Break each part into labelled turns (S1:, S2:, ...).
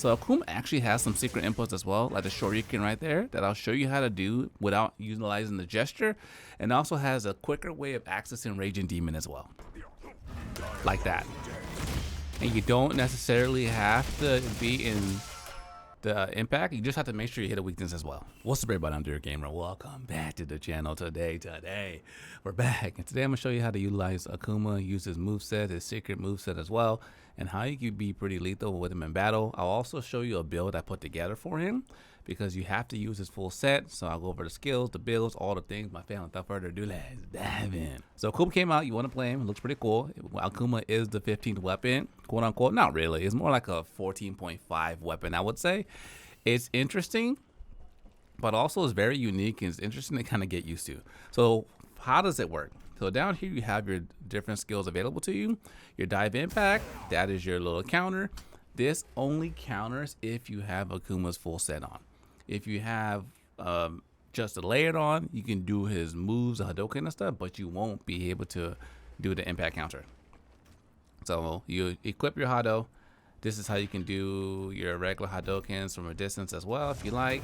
S1: So Akuma actually has some secret inputs as well, like the Shoryuken right there, that I'll show you how to do without utilizing the gesture, and also has a quicker way of accessing Raging Demon as well, like that. And you don't necessarily have to be in the impact, you just have to make sure you hit a weakness as well. What's up everybody, I'm Dear Gamer. Welcome back to the channel today. We're back, and today I'm gonna show you how to utilize Akuma, use his moveset, his secret moveset as well, and how you can be pretty lethal with him in battle. I'll also show you a build I put together for him, because you have to use his full set. So I'll go over the skills, the builds, all the things. My family, without further ado, let's dive in. So Akuma came out, you want to play him, it looks pretty cool. Akuma is the 15th weapon, quote unquote. Not really, it's more like a 14.5 weapon, I would say. It's interesting, but also it's very unique and it's interesting to kind of get used to. So how does it work? So down here you have your different skills available to you. Your dive impact, that is your little counter. This only counters if you have Akuma's full set on. If you have just a layered on, you can do his moves, the Hadoken and stuff, but you won't be able to do the impact counter. So you equip your Hado. This is how you can do your regular Hadokens from a distance as well, if you like.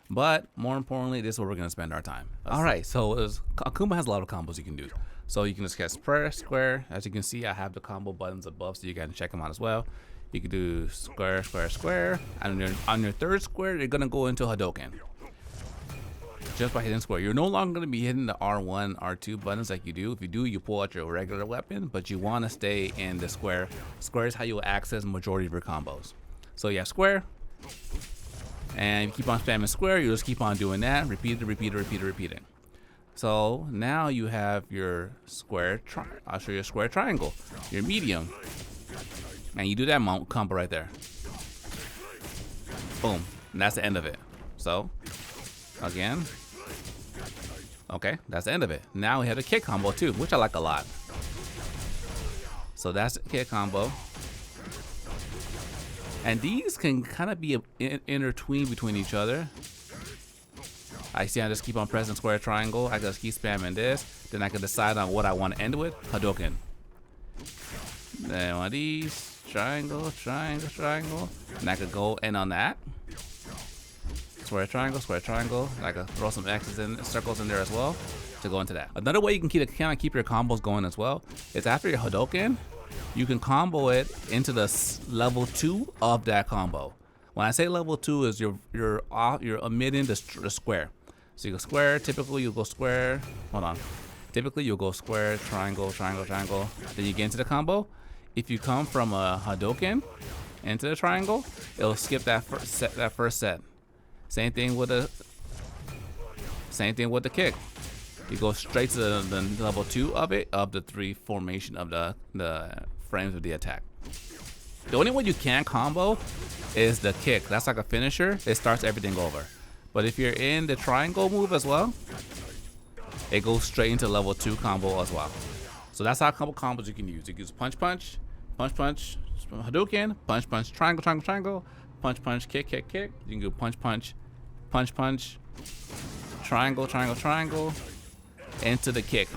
S1: But more importantly, this is where we're gonna spend our time. All right, so Akuma has a lot of combos you can do. So you can just get square. As you can see, I have the combo buttons above, so you can check them out as well. You can do square, and on your third square, you're gonna go into Hadoken. Just by hitting square, you're no longer gonna be hitting the R1, R2 buttons like you do. If you do, you pull out your regular weapon, but you wanna stay in the square. Square is how you will access majority of your combos. So you have square, and you keep on spamming square, you just keep on doing that, repeating. So now you have your square, I'll show you a square triangle, your medium. And you do that mount combo right there. Boom. And that's the end of it. So, again. Okay, that's the end of it. Now we have a kick combo too, which I like a lot. So that's the kick combo. And these can kind of be intertwined between each other. I see I just keep on pressing square triangle. I just keep spamming this. Then I can decide on what I want to end with. Hadoken. Then one of these. Triangle, and I could go in on that. Square triangle. I could throw some X's and circles in there as well to go into that. Another way you can kind of keep your combos going as well is after your Hadoken, you can combo it into the level 2 of that combo. When I say level 2 is you're omitting the square. So you go square. Typically you go square. Hold on. Typically you'll go square, triangle. Then you get into the combo. If you come from a Hadoken into the triangle, it'll skip that first set. Same thing with the kick. You go straight to the level 2 of it, of the 3 formation of the frames of the attack. The only way you can combo is the kick. That's like a finisher. It starts everything over. But if you're in the triangle move as well, it goes straight into level 2 combo as well. So that's how a couple combos you can use. You can use punch, Hadoken, punch, triangle, punch, kick. You can do punch, triangle, into the kick.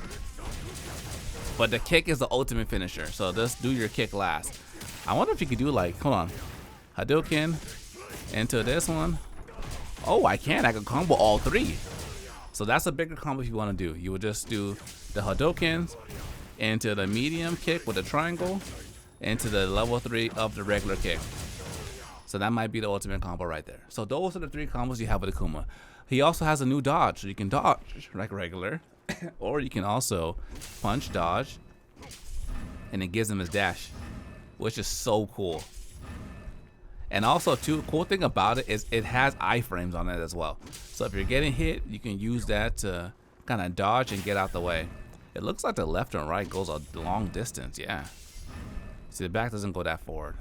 S1: But the kick is the ultimate finisher. So just do your kick last. I wonder if you could do like, hold on, Hadoken into this one. Oh, I can combo all 3. So that's a bigger combo if you want to do. You would just do the Hadokens into the medium kick with the triangle, into the level 3 of the regular kick. So that might be the ultimate combo right there. So those are the 3 combos you have with Akuma. He also has a new dodge, so you can dodge like regular, or you can also punch, dodge, and it gives him his dash, which is so cool. And also too, cool thing about it is it has iframes on it as well. So if you're getting hit, you can use that to kind of dodge and get out the way. It looks like the left and right goes a long distance, yeah. See, the back doesn't go that far.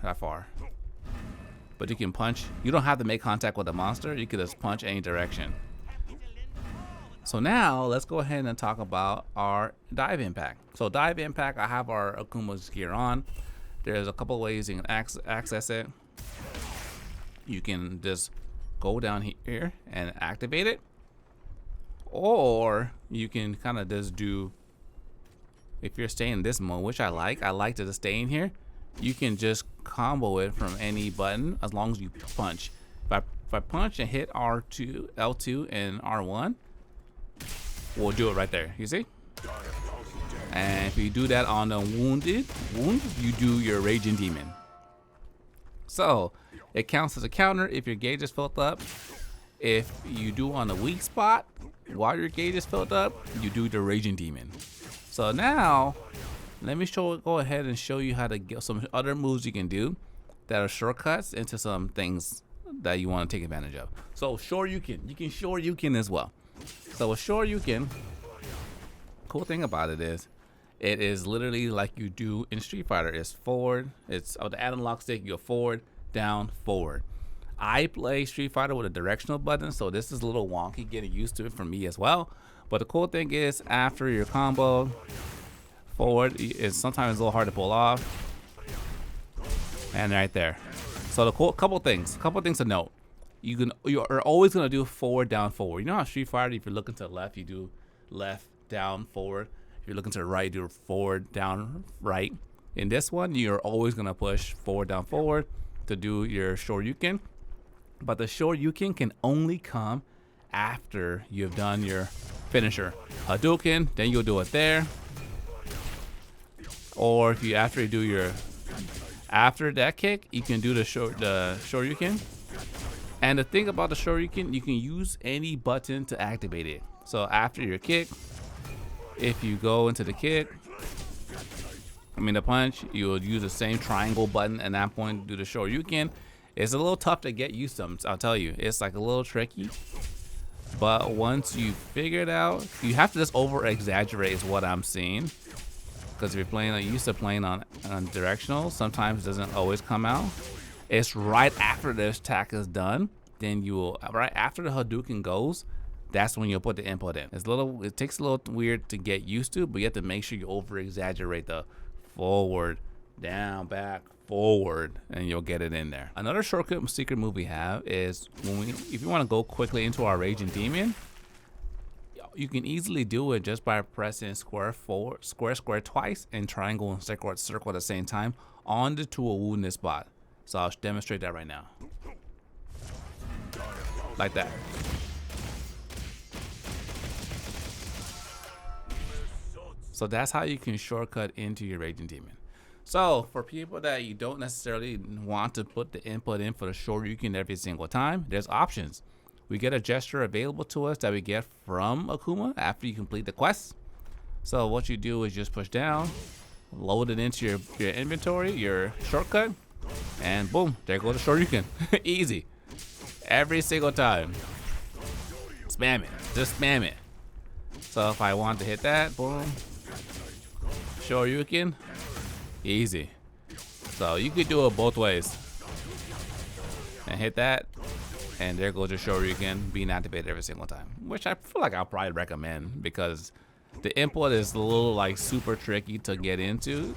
S1: But you can punch. You don't have to make contact with the monster. You can just punch any direction. So now let's go ahead and talk about our dive impact. So dive impact, I have our Akuma's gear on. There's a couple ways you can access it. You can just go down here and activate it. Or you can kind of just do, if you're staying in this mode, which I like to just stay in here, you can just combo it from any button as long as you punch. If I punch and hit R2, L2, and R1, we'll do it right there. You see? And if you do that on a wound, you do your Raging Demon. So it counts as a counter if your gauge is filled up. If you do on a weak spot while your gauge is filled up, you do the Raging Demon. So now, let me go ahead and show you how to get some other moves you can do that are shortcuts into some things that you want to take advantage of. So Shoryuken, you can Shoryuken as well. So with Shoryuken, cool thing about it is literally like you do in Street Fighter. It's forward, it's the analog stick, you go forward, down, forward. I play Street Fighter with a directional button, so this is a little wonky getting used to it for me as well. But the cool thing is, after your combo, forward is sometimes a little hard to pull off. And right there. So the couple things to note. You're always gonna do forward, down, forward. You know how Street Fighter, if you're looking to the left, you do left, down, forward. If you're looking to the right, you do forward, down, right. In this one, you're always gonna push forward, down, forward to do your Shoryuken. But the Shoryuken can only come after you've done your finisher. Hadoken, then you'll do it there. Or if you after that kick, you can do the Shoryuken. And the thing about the Shoryuken, you can use any button to activate it. So after your kick, if you go into the punch, you'll use the same triangle button at that point to do the Shoryuken. It's a little tough to get used to, I'll tell you. It's like a little tricky. But once you figure it out, you have to just over exaggerate is what I'm seeing. Because if you're playing, like used to playing on directional, sometimes it doesn't always come out. It's right after this attack is done, then you will, right after the Hadoken goes, that's when you'll put the input in. It takes a little weird to get used to, but you have to make sure you over exaggerate the forward, down, back, forward, and you'll get it in there. Another shortcut secret move we have is if you want to go quickly into our Raging Demon, you can easily do it just by pressing square twice and triangle and circle at the same time on the tool wounded spot. So I'll demonstrate that right now. Like that. So that's how you can shortcut into your Raging Demon. So for people that you don't necessarily want to put the input in for the Shoryuken every single time, there's options. We get a gesture available to us that we get from Akuma after you complete the quest. So what you do is just push down, load it into your inventory, your shortcut, and boom, there goes the Shoryuken. Easy. Every single time. Spam it. Just spam it. So if I want to hit that, boom. Shoryuken. Easy. So you could do it both ways. And hit that. And there goes your Shoryuken being activated every single time. Which I feel like I'll probably recommend because the input is a little like super tricky to get into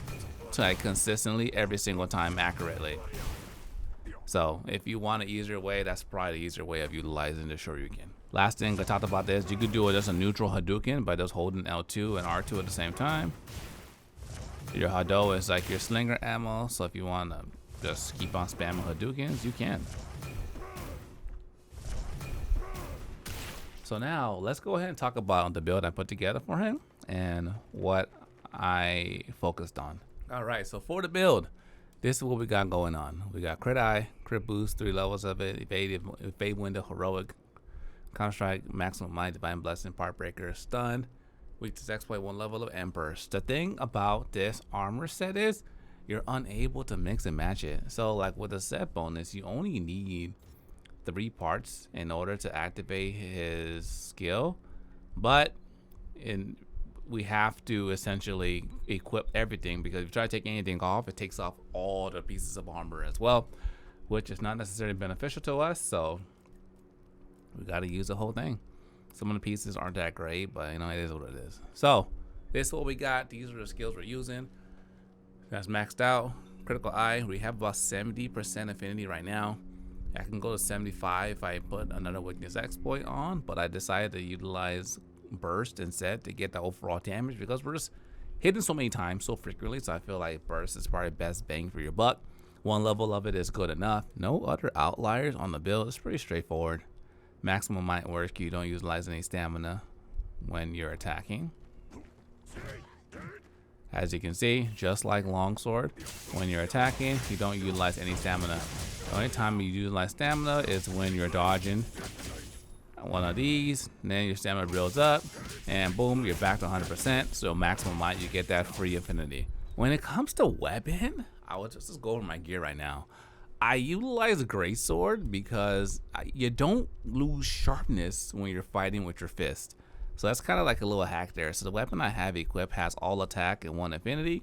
S1: to like consistently every single time accurately. So if you want an easier way, that's probably the easier way of utilizing the Shoryuken. Last thing I talked about this, you could do it just a neutral Hadoken by just holding L2 and R2 at the same time. Your Hado is like your slinger ammo, so if you want to just keep on spamming Hadokens, you can. So now let's go ahead and talk about the build I put together for him and what I focused on. All right, so for the build, this is what we got going on. We got crit eye, crit boost, 3 levels of it, evade window, heroic, counter strike, maximum mind, divine blessing, part breaker, stun, weakness exploit, 1 level of burst. The thing about this armor set is you're unable to mix and match it. So like with the set bonus, you only need 3 parts in order to activate his skill, but we have to essentially equip everything, because if you try to take anything off, it takes off all the pieces of armor as well, which is not necessarily beneficial to us. So we got to use the whole thing. Some of the pieces aren't that great, but you know, it is what it is. So this is what we got. These are the skills we're using. That's maxed out. Critical eye, we have about 70% affinity right now. I can go to 75 if I put another weakness exploit on, but I decided to utilize burst instead to get the overall damage because we're just hitting so many times so frequently. So I feel like burst is probably best bang for your buck One level of it is good enough. No other outliers on the build. It's pretty straightforward. Maximum might work. You don't utilize any stamina when you're attacking. As you can see, just like longsword, when you're attacking, you don't utilize any stamina. The only time you utilize stamina is when you're dodging one of these, and then your stamina builds up, and boom, you're back to 100%. So maximum might, you get that free affinity. When it comes to weapon, I would just go over my gear right now. I utilize greatsword because you don't lose sharpness when you're fighting with your fist. So that's kind of like a little hack there. So the weapon I have equipped has all attack and 1 affinity.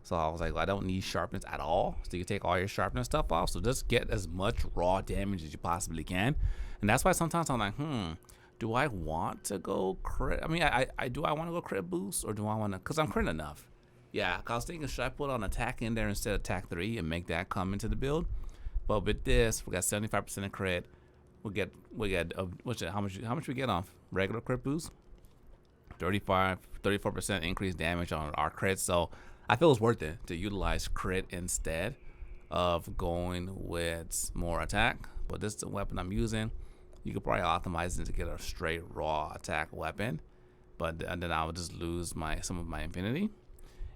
S1: So I was like, well, I don't need sharpness at all. So you take all your sharpness stuff off. So just get as much raw damage as you possibly can. And that's why sometimes I'm like, do I want to go crit? I mean, do I want to go crit boost, or do I want to, because I'm crit enough. Yeah, I was thinking, should I put on attack in there instead of attack 3 and make that come into the build? But with this, we got 75% of crit. We get what's it? How much we get off regular crit boost? 34% increased damage on our crit. So I feel it's worth it to utilize crit instead of going with more attack. But this is the weapon I'm using. You could probably optimize it to get a straight raw attack weapon, but then I would just lose some of my infinity.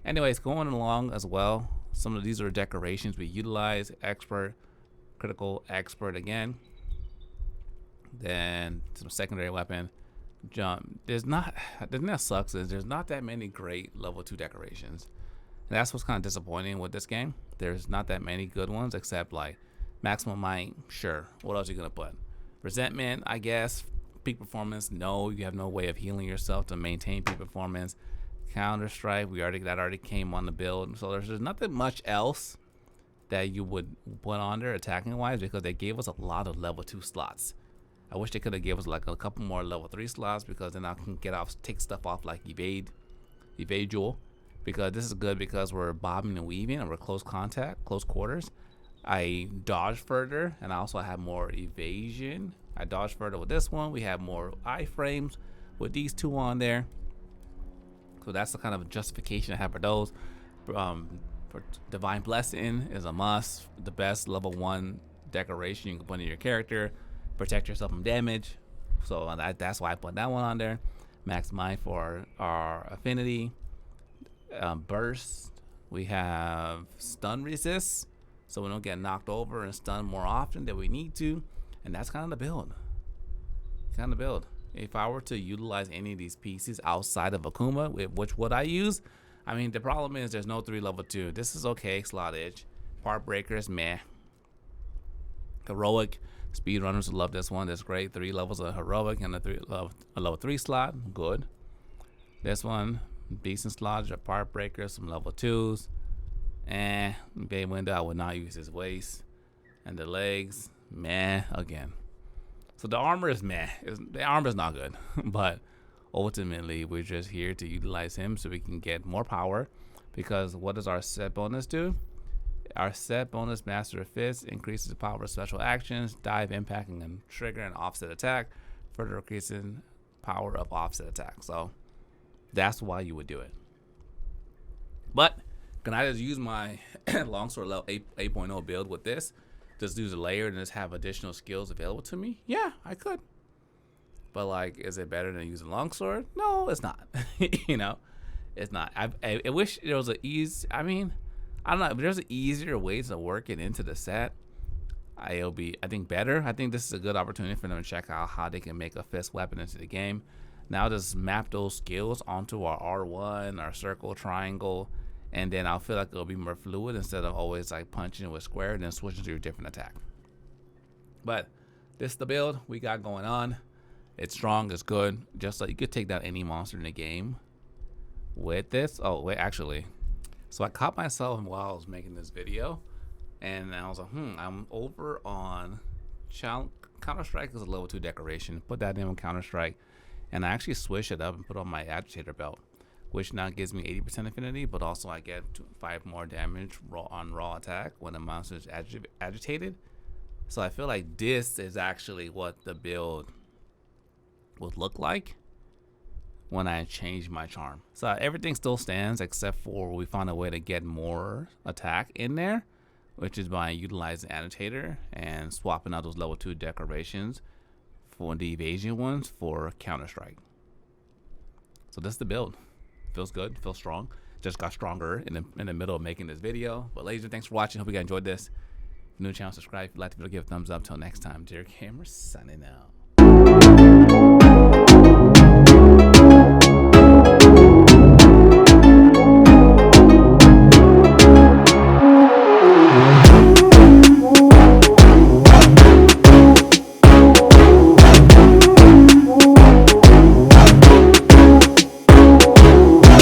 S1: Anyways, going along as well, some of these are decorations we utilize. Expert, critical, expert again. Then some secondary weapon. Jump. The thing that sucks is there's not that many great level 2 decorations. And that's what's kind of disappointing with this game. There's not that many good ones, except like maximum might, sure. What else are you gonna put? Resentment, I guess. Peak performance, no. You have no way of healing yourself to maintain peak performance. Counter strike, that already came on the build. So there's nothing much else that you would put on there attacking wise, because they gave us a lot of level 2 slots. I wish they could have gave us like a couple more level 3 slots, because then I can take stuff off like evade jewel, because this is good because we're bobbing and weaving and we're close quarters. I dodge further, and I also have more evasion. I dodge further with this one. We have more iframes with these 2 on there. So that's the kind of justification I have for those. For Divine Blessing is a must. The best level 1 decoration you can put in your character. Protect yourself from damage. So that's why I put that one on there. Max Mind for our affinity. Burst. We have stun resist, so we don't get knocked over and stunned more often than we need to. And that's kind of the build. If I were to utilize any of these pieces outside of Akuma, which would I use? I mean, the problem is there's no 3 level 2. This is okay. Slot edge. Part breakers, meh. Heroic. Speedrunners will love this one. That's great. 3 levels of heroic and a level 3 slot. Good. This one, decent slots. Part breakers, some level 2s. Bay window, I would not use his waist. And the legs, meh, again. So the armor is meh. The armor is not good. But ultimately, we're just here to utilize him so we can get more power. Because what does our set bonus do? Our set bonus Master of Fists increases the power of special actions, dive, impacting, and trigger, and offset attack, further increasing power of offset attack. So that's why you would do it. But can I just use my longsword level 8.0 build with this? Just use a layer and just have additional skills available to me? Yeah, I could. But like, is it better than using longsword? No, it's not. You know, it's not. I wish there was an ease. I mean, I don't know. If there's an easier way to work it into the set, it'll be, I think, better. I think this is a good opportunity for them to check out how they can make a fist weapon into the game. Now just map those skills onto our R1, our circle, triangle, and then I'll feel like it'll be more fluid instead of always like punching with square and then switching to a different attack. But this is the build we got going on. It's strong, it's good. Just like you could take down any monster in the game with this. Oh, wait, actually. So I caught myself while I was making this video, and I was like, I'm over on Counter-Strike is a level 2 decoration. Put that in with Counter-Strike, and I actually switched it up and put on my agitator belt, which now gives me 80% affinity, but also I get 5 more damage on raw attack when the monster is agitated. So I feel like this is actually what the build would look like when I change my charm. So everything still stands except for we found a way to get more attack in there, which is by utilizing annotator and swapping out those level 2 decorations for the evasion ones for Counter-Strike. So that's the build. Feels good, feels strong. Just got stronger in the middle of making this video. But ladies and thanks for watching. Hope you guys enjoyed this. If you're new to the channel, subscribe. If you like the video, give a thumbs up. Till next time, Dear Gamer signing out.